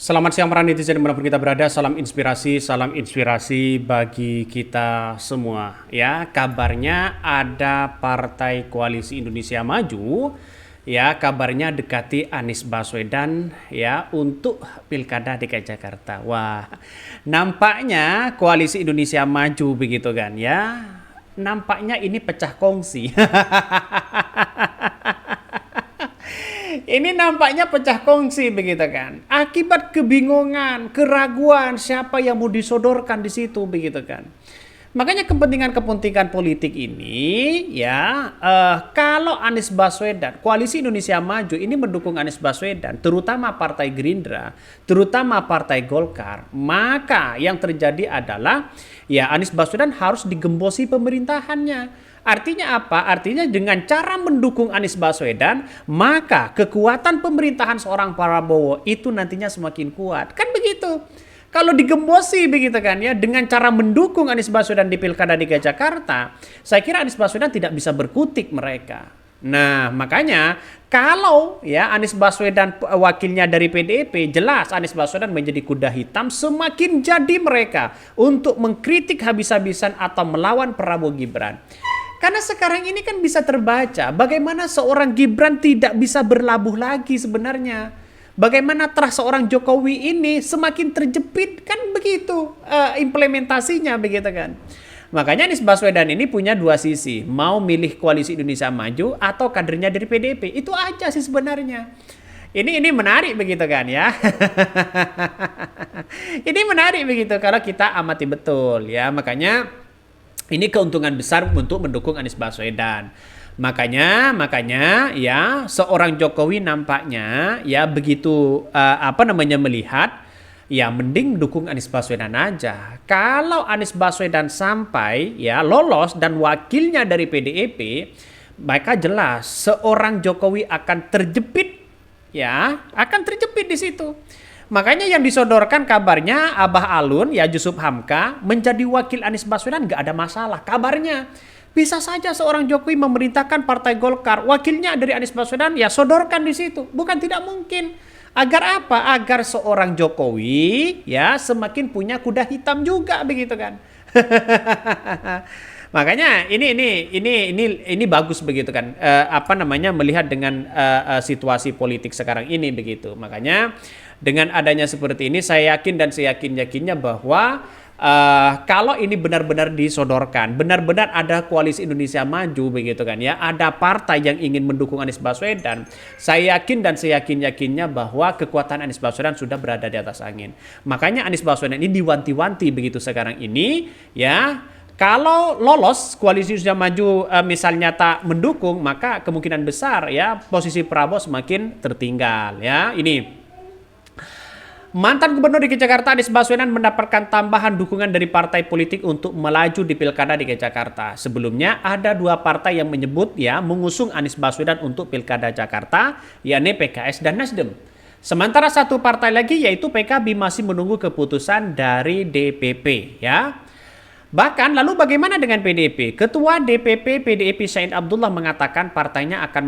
Selamat siang para netizen dimanapun kita berada, salam inspirasi bagi kita semua. Ya, kabarnya ada Partai Koalisi Indonesia Maju, ya kabarnya dekati Anies Baswedan ya untuk Pilkada DKI Jakarta. Wah, nampaknya Koalisi Indonesia Maju begitu kan ya. Nampaknya ini pecah kongsi. Ini nampaknya pecah kongsi begitu kan. Akibat kebingungan, keraguan siapa yang mau disodorkan di situ begitu kan. Makanya kepentingan-kepentingan politik ini ya kalau Anies Baswedan, Koalisi Indonesia Maju ini mendukung Anies Baswedan, terutama Partai Gerindra, terutama Partai Golkar, maka yang terjadi adalah ya Anies Baswedan harus digembosi pemerintahannya. Artinya apa? Artinya dengan cara mendukung Anies Baswedan, maka kekuatan pemerintahan seorang Prabowo itu nantinya semakin kuat. Kan begitu. Kalau digembosi begitu kan ya, dengan cara mendukung Anies Baswedan di Pilkada DKI Jakarta, saya kira Anies Baswedan tidak bisa berkutik mereka. Nah, makanya kalau ya Anies Baswedan wakilnya dari PDIP, jelas Anies Baswedan menjadi kuda hitam, semakin jadi mereka untuk mengkritik habis-habisan atau melawan Prabowo Gibran. Karena sekarang ini kan bisa terbaca bagaimana seorang Gibran tidak bisa berlabuh lagi sebenarnya. Bagaimana terah seorang Jokowi ini semakin terjepit, kan begitu implementasinya begitu kan. Makanya Anies Baswedan ini punya dua sisi, mau milih Koalisi Indonesia Maju atau kadernya dari PDIP. Itu aja sih sebenarnya. Ini menarik begitu kan ya. Ini menarik begitu kalau kita amati betul ya. Makanya ini keuntungan besar untuk mendukung Anies Baswedan. Makanya ya seorang Jokowi nampaknya ya begitu melihat ya mending dukung Anies Baswedan aja. Kalau Anies Baswedan sampai ya lolos dan wakilnya dari PDIP, maka jelas seorang Jokowi akan terjepit ya, akan terjepit di situ. Makanya yang disodorkan kabarnya Abah Alun ya Yusuf Hamka menjadi wakil Anies Baswedan nggak ada masalah. Kabarnya bisa saja seorang Jokowi memerintahkan Partai Golkar wakilnya dari Anies Baswedan ya sodorkan di situ. Bukan tidak mungkin. Agar apa? Agar seorang Jokowi ya semakin punya kuda hitam juga begitu kan. Makanya ini bagus begitu kan. Melihat dengan situasi politik sekarang ini begitu. Makanya dengan adanya seperti ini saya yakin dan seyakin-yakinnya bahwa kalau ini benar-benar disodorkan, benar-benar ada Koalisi Indonesia Maju begitu kan ya, ada partai yang ingin mendukung Anies Baswedan, saya yakin dan seyakin-yakinnya bahwa kekuatan Anies Baswedan sudah berada di atas angin. Makanya Anies Baswedan ini diwanti-wanti begitu sekarang ini ya. Kalau lolos Koalisi Indonesia Maju misalnya tak mendukung, maka kemungkinan besar ya posisi Prabowo semakin tertinggal ya. Ini mantan Gubernur DKI Jakarta Anies Baswedan mendapatkan tambahan dukungan dari partai politik untuk melaju di Pilkada DKI Jakarta. Sebelumnya ada dua partai yang menyebut ya mengusung Anies Baswedan untuk Pilkada Jakarta, yakni PKS dan Nasdem. Sementara satu partai lagi yaitu PKB masih menunggu keputusan dari DPP ya. Bahkan lalu bagaimana dengan PDIP? Ketua DPP PDIP Said Abdullah mengatakan partainya akan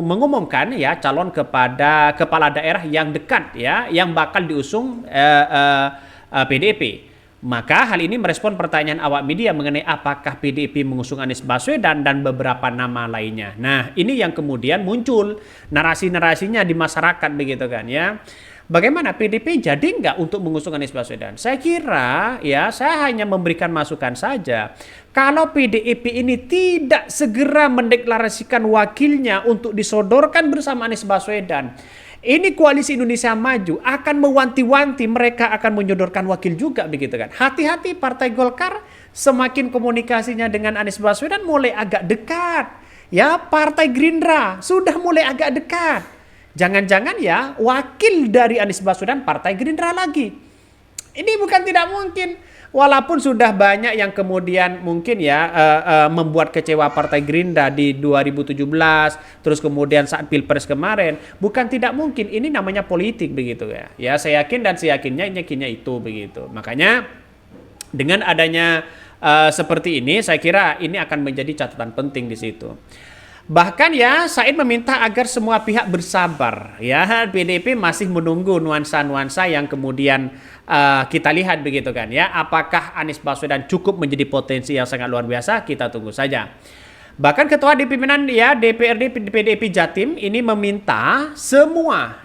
mengumumkan ya calon kepada kepala daerah yang dekat ya yang bakal diusung PDIP. Maka hal ini merespon pertanyaan awak media mengenai apakah PDIP mengusung Anies Baswedan dan beberapa nama lainnya. Nah, ini yang kemudian muncul narasi-narasinya di masyarakat begitu kan ya. Bagaimana PDIP jadi nggak untuk mengusung Anies Baswedan? Saya kira ya saya hanya memberikan masukan saja. Kalau PDIP ini tidak segera mendeklarasikan wakilnya untuk disodorkan bersama Anies Baswedan, ini Koalisi Indonesia Maju akan mewanti-wanti mereka akan menyodorkan wakil juga begitu kan. Hati-hati Partai Golkar semakin komunikasinya dengan Anies Baswedan mulai agak dekat. Ya Partai Gerindra sudah mulai agak dekat. Jangan-jangan ya wakil dari Anies Baswedan Partai Gerindra lagi. Ini bukan tidak mungkin. Walaupun sudah banyak yang kemudian mungkin ya membuat kecewa Partai Gerindra di 2017, terus kemudian saat Pilpres kemarin, bukan tidak mungkin. Ini namanya politik begitu ya. Ya saya yakin dan saya yakinnya itu begitu. Makanya dengan adanya seperti ini, saya kira ini akan menjadi catatan penting di situ. Bahkan ya Said meminta agar semua pihak bersabar. Ya, PDIP masih menunggu nuansa-nuansa yang kemudian kita lihat begitu kan ya. Apakah Anies Baswedan cukup menjadi potensi yang sangat luar biasa? Kita tunggu saja. Bahkan ketua di pimpinan ya DPRD PDIP Jatim ini meminta semua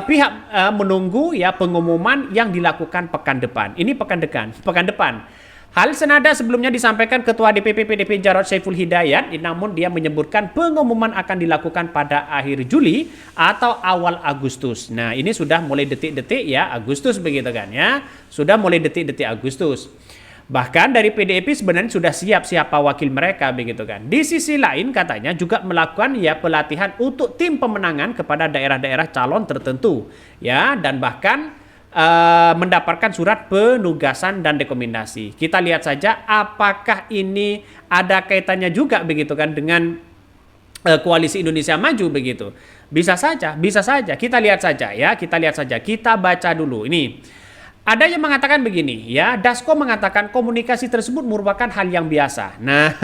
pihak menunggu ya pengumuman yang dilakukan pekan depan. Ini pekan depan. Hal senada sebelumnya disampaikan Ketua DPP PDIP Jarod Saiful Hidayat, namun dia menyebutkan pengumuman akan dilakukan pada akhir Juli atau awal Agustus. Nah, ini sudah mulai detik-detik ya Agustus begitu kan ya. Sudah mulai detik-detik Agustus. Bahkan dari PDIP sebenarnya sudah siap siapa wakil mereka begitu kan. Di sisi lain katanya juga melakukan ya pelatihan untuk tim pemenangan kepada daerah-daerah calon tertentu ya, dan bahkan mendapatkan surat penugasan dan rekomendasi. Kita lihat saja apakah ini ada kaitannya juga begitu kan dengan Koalisi Indonesia Maju begitu. Bisa saja. Kita lihat saja ya, kita baca dulu ini. Ada yang mengatakan begini ya, Dasko mengatakan komunikasi tersebut merupakan hal yang biasa. Nah,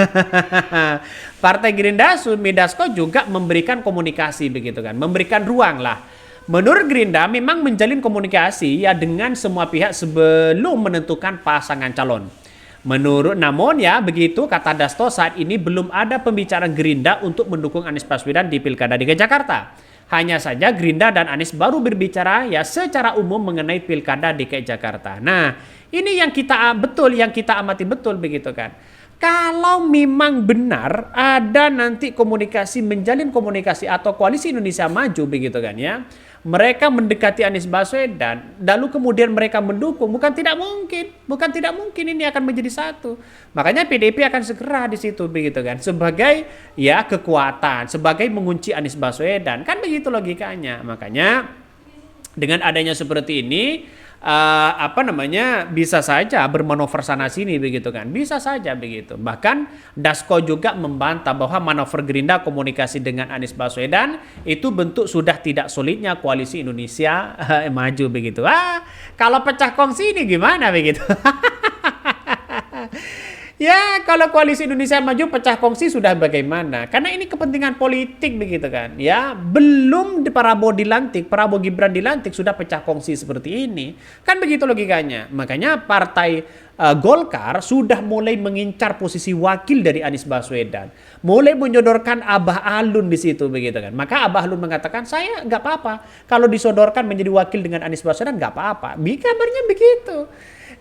Partai Gerindra Sumi Dasko juga memberikan komunikasi begitu kan, memberikan ruang lah. Menurut Gerindra memang menjalin komunikasi ya dengan semua pihak sebelum menentukan pasangan calon. Namun ya begitu kata Dasto, saat ini belum ada pembicaraan Gerindra untuk mendukung Anies Baswedan di Pilkada DKI Jakarta. Hanya saja Gerindra dan Anies baru berbicara ya secara umum mengenai Pilkada DKI Jakarta. Nah, ini yang kita amati betul begitu kan. Kalau memang benar ada nanti menjalin komunikasi atau Koalisi Indonesia Maju begitu kan ya, mereka mendekati Anies Baswedan lalu kemudian mereka mendukung, bukan tidak mungkin ini akan menjadi satu. Makanya PDIP akan segera di situ begitu kan, sebagai ya kekuatan, sebagai mengunci Anies Baswedan, kan begitu logikanya. Makanya dengan adanya seperti ini bisa saja bermanuver sana sini begitu kan, bisa saja begitu. Bahkan Dasko juga membantah bahwa manuver Gerindra komunikasi dengan Anies Baswedan itu bentuk sudah tidak solidnya Koalisi Indonesia Maju begitu. Kalau pecah kongsi ini gimana begitu? Ya, kalau Koalisi Indonesia Maju pecah kongsi sudah bagaimana? Karena ini kepentingan politik begitu kan. Ya, belum Prabowo Gibran dilantik sudah pecah kongsi seperti ini. Kan begitu logikanya. Makanya Partai Golkar sudah mulai mengincar posisi wakil dari Anies Baswedan. Mulai menyodorkan Abah Alun di situ begitu kan. Maka Abah Alun mengatakan, "Saya nggak apa-apa kalau disodorkan menjadi wakil dengan Anies Baswedan, nggak apa-apa." Kabarnya begitu.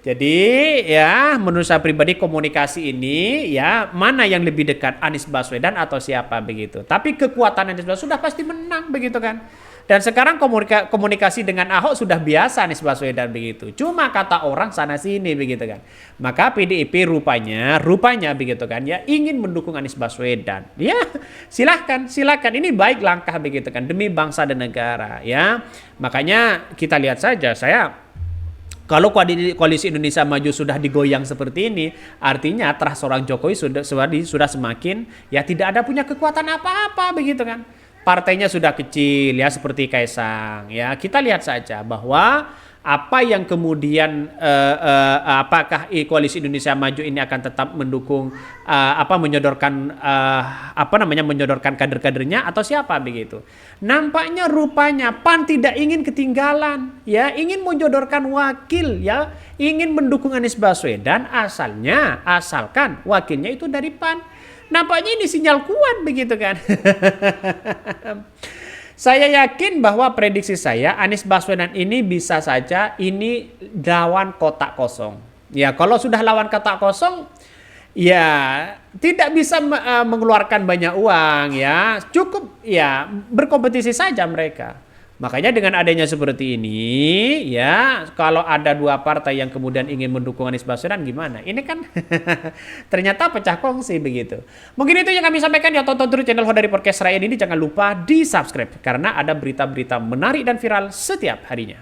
Jadi ya menurut saya pribadi komunikasi ini ya mana yang lebih dekat, Anies Baswedan atau siapa begitu. Tapi kekuatan Anies Baswedan sudah pasti menang begitu kan. Dan sekarang komunikasi dengan Ahok sudah biasa Anies Baswedan begitu. Cuma kata orang sana sini begitu kan. Maka PDIP rupanya begitu kan ya ingin mendukung Anies Baswedan. Ya silakan ini baik langkah begitu kan demi bangsa dan negara ya. Makanya kita lihat saja kalau Koalisi Indonesia Maju sudah digoyang seperti ini, artinya trust seorang Jokowi sudah semakin ya tidak ada punya kekuatan apa-apa begitu kan. Partainya sudah kecil ya seperti Kaisang ya. Kita lihat saja bahwa apa yang kemudian apakah Koalisi Indonesia Maju ini akan tetap mendukung menyodorkan kader-kadernya atau siapa begitu. Nampaknya rupanya PAN tidak ingin ketinggalan ya, ingin menyodorkan wakil ya, ingin mendukung Anies Baswedan asalkan wakilnya itu dari PAN. Nampaknya ini sinyal kuat begitu kan. Saya yakin bahwa prediksi saya Anies Baswedan ini bisa saja ini lawan kotak kosong. Ya kalau sudah lawan kotak kosong ya tidak bisa mengeluarkan banyak uang ya. Cukup ya berkompetisi saja mereka. Makanya dengan adanya seperti ini ya kalau ada dua partai yang kemudian ingin mendukung Anies Baswedan gimana? Ini kan ternyata pecah kongsi begitu. Mungkin itu yang kami sampaikan ya, tonton terus channel Hodari Podcast Rakyat ini, jangan lupa di subscribe karena ada berita-berita menarik dan viral setiap harinya.